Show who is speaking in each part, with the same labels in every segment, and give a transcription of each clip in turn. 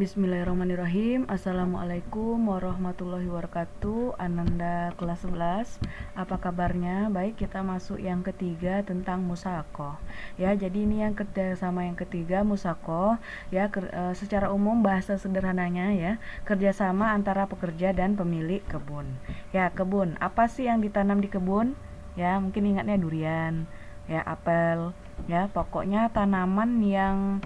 Speaker 1: Bismillahirrahmanirrahim. Assalamualaikum warahmatullahi wabarakatuh. Ananda kelas 11. Apa kabarnya? Baik, kita masuk yang ketiga tentang musaqah. Ya, jadi ini yang kerjasama yang ketiga musaqah. Ya, secara umum bahasa sederhananya ya, kerjasama antara pekerja dan pemilik kebun. Ya, kebun. Apa sih yang ditanam di kebun? Ya, mungkin ingatnya durian, ya, apel. Ya, pokoknya tanaman yang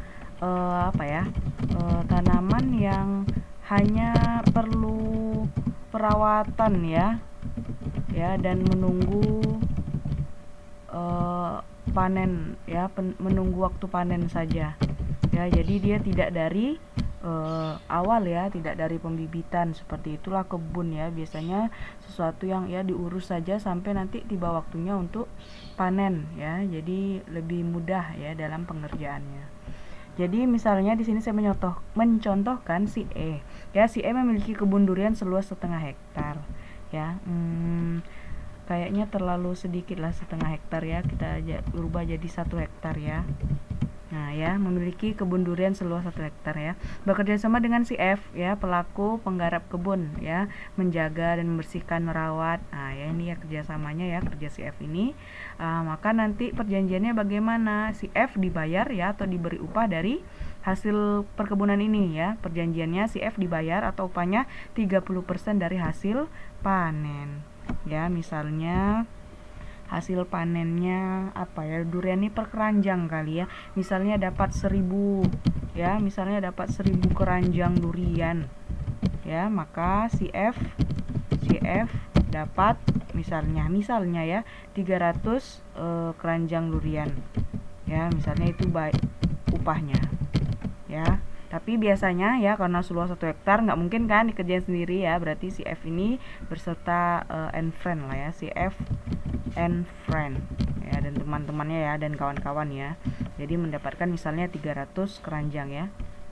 Speaker 1: tanaman yang hanya perlu perawatan ya dan menunggu panen ya, menunggu waktu panen saja ya. Jadi dia tidak dari awal ya, tidak dari pembibitan. Seperti itulah kebun ya, biasanya sesuatu yang ya diurus saja sampai nanti tiba waktunya untuk panen ya. Jadi lebih mudah ya dalam pengerjaannya. Jadi misalnya di sini saya mencontohkan si E. Ya, si E memiliki kebun durian seluas 1,5 hektar. Ya, kayaknya terlalu sedikit lah 1,5 hektar ya. Kita rubah jadi 1 hektar ya. Nah ya, memiliki kebun durian seluas 1 hektar ya. Bekerja sama dengan si F ya, pelaku penggarap kebun ya, menjaga dan membersihkan, merawat. Nah ya, ini ya kerjasamanya ya, kerja si F ini. Maka nanti perjanjiannya bagaimana? Si F dibayar ya atau diberi upah dari hasil perkebunan ini ya. Perjanjiannya si F dibayar atau upahnya 30% dari hasil panen. Ya, misalnya hasil panennya apa ya, durian ini per keranjang kali ya, misalnya dapat 1.000 ya, misalnya dapat 1.000 keranjang durian ya, maka si F dapat misalnya ya 300 keranjang durian ya, misalnya itu upahnya ya. Tapi biasanya ya, karena seluas 1 hektar nggak mungkin kan dikerjain sendiri ya, berarti si F ini berserta and friend lah ya, si F and friend ya, dan teman-temannya ya, dan kawan-kawan ya. Jadi mendapatkan misalnya 300 keranjang ya.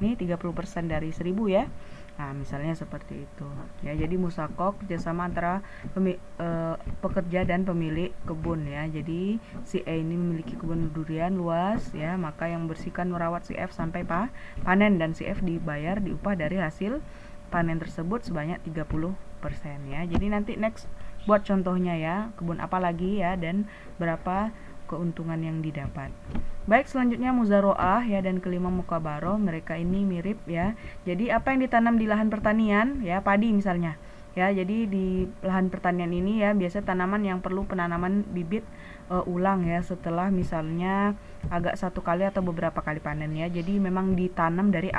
Speaker 1: Ini 30% dari 1.000 ya. Nah, misalnya seperti itu ya. Jadi musaqah kerjasama antara pekerja dan pemilik kebun ya. Jadi si E ini memiliki kebun durian luas ya, maka yang membersihkan, merawat si F sampai panen, dan si F dibayar diupah dari hasil panen tersebut sebanyak 30% ya. Jadi nanti next buat contohnya ya, kebun apa lagi ya, dan berapa keuntungan yang didapat. Baik, selanjutnya muzaroah ya, dan kelima mukabaroh. Mereka ini mirip ya. Jadi apa yang ditanam di lahan pertanian ya, padi misalnya ya. Jadi di lahan pertanian ini ya, biasa tanaman yang perlu penanaman bibit ulang ya, setelah misalnya agak 1 kali atau beberapa kali panen ya. Jadi memang ditanam dari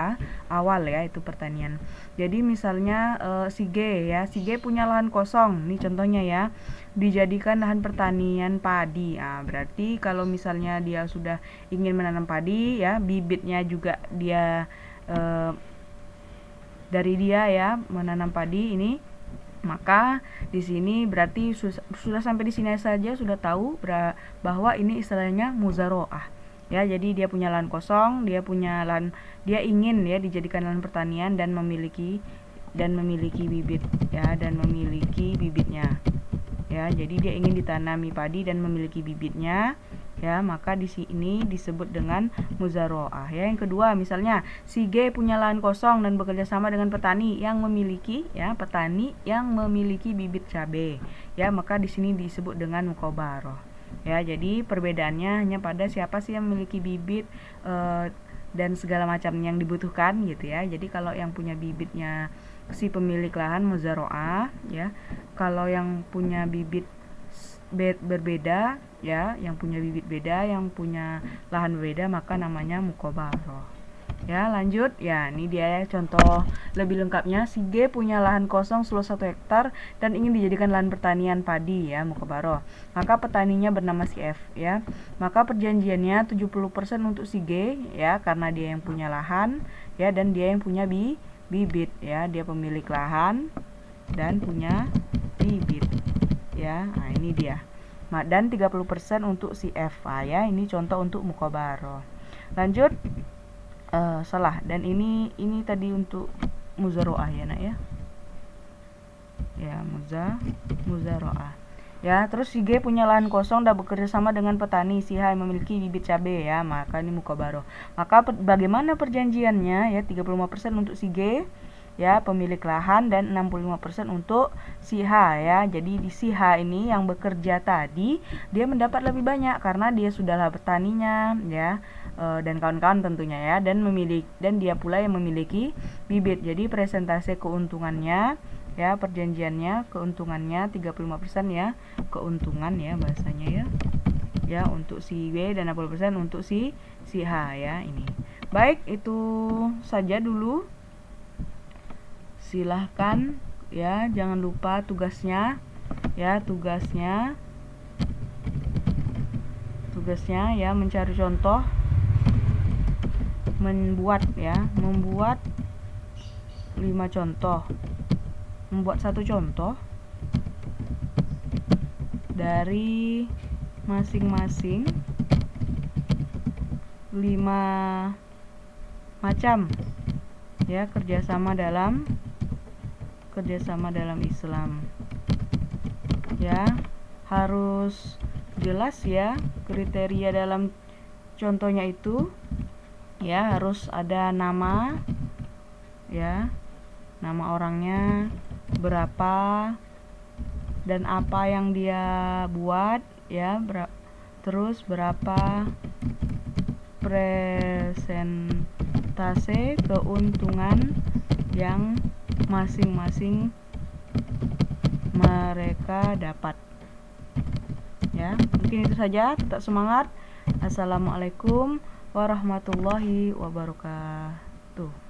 Speaker 1: awal ya, itu pertanian. Jadi misalnya si G ya, si G punya lahan kosong nih contohnya ya, dijadikan lahan pertanian padi. Berarti kalau misalnya dia sudah ingin menanam padi ya, bibitnya juga dia dari dia ya menanam padi ini, maka di sini berarti sudah sampai di sini saja sudah tahu bahwa ini istilahnya muzaroah ya. Jadi dia punya lahan kosong, dia ingin ya dijadikan lahan pertanian dan memiliki bibit ya, dan memiliki bibitnya ya. Jadi dia ingin ditanami padi dan memiliki bibitnya ya, maka di sini disebut dengan muzaroah ya. Yang kedua, misalnya si G punya lahan kosong dan bekerja sama dengan petani yang memiliki bibit cabai ya, maka di sini disebut dengan mukabaroh ya. Jadi perbedaannya hanya pada siapa sih yang memiliki bibit dan segala macam yang dibutuhkan gitu ya. Jadi kalau yang punya bibitnya si pemilik lahan muzaroah ya, kalau yang punya bibit berbeda ya, yang punya bibit beda, yang punya lahan berbeda, maka namanya mukabaroh ya. Lanjut ya, ini dia contoh lebih lengkapnya. Si G punya lahan kosong seluas 1 hektar dan ingin dijadikan lahan pertanian padi ya, mukabaroh. Maka petaninya bernama si F ya, maka perjanjiannya 70% untuk si G ya, karena dia yang punya lahan ya, dan dia yang punya bibit ya, dia pemilik lahan dan punya bibit ya. Nah ini dia, dan 30% untuk si F ya. Ini contoh untuk mukabaroh. Lanjut, salah, dan ini tadi untuk muzaroah ya nak ya, ya muzaroah Ya, terus si G punya lahan kosong dan bekerja sama dengan petani. Si H yang memiliki bibit cabai ya, maka ini mukabaroh. Maka bagaimana perjanjiannya ya? 35% untuk si G ya, pemilik lahan, dan 65% untuk si H ya. Jadi di si H ini yang bekerja tadi dia mendapat lebih banyak karena dia sudahlah petaninya ya, dan kawan-kawan tentunya ya, dan dia pula yang memiliki bibit. Jadi presentase keuntungannya ya, perjanjiannya keuntungannya 35% ya, keuntungan ya bahasanya ya. Ya, untuk si W dan 60% untuk si H ya ini. Baik, itu saja dulu. Silahkan ya, jangan lupa tugasnya ya, tugasnya ya mencari contoh, membuat 5 contoh, membuat 1 contoh dari masing-masing 5 macam ya kerjasama dalam Islam ya. Harus jelas ya kriteria dalam contohnya itu ya, harus ada nama ya, nama orangnya berapa dan apa yang dia buat ya, terus berapa presentase keuntungan yang masing-masing mereka dapat ya. Mungkin itu saja, tetap semangat. Assalamualaikum warahmatullahi wabarakatuh.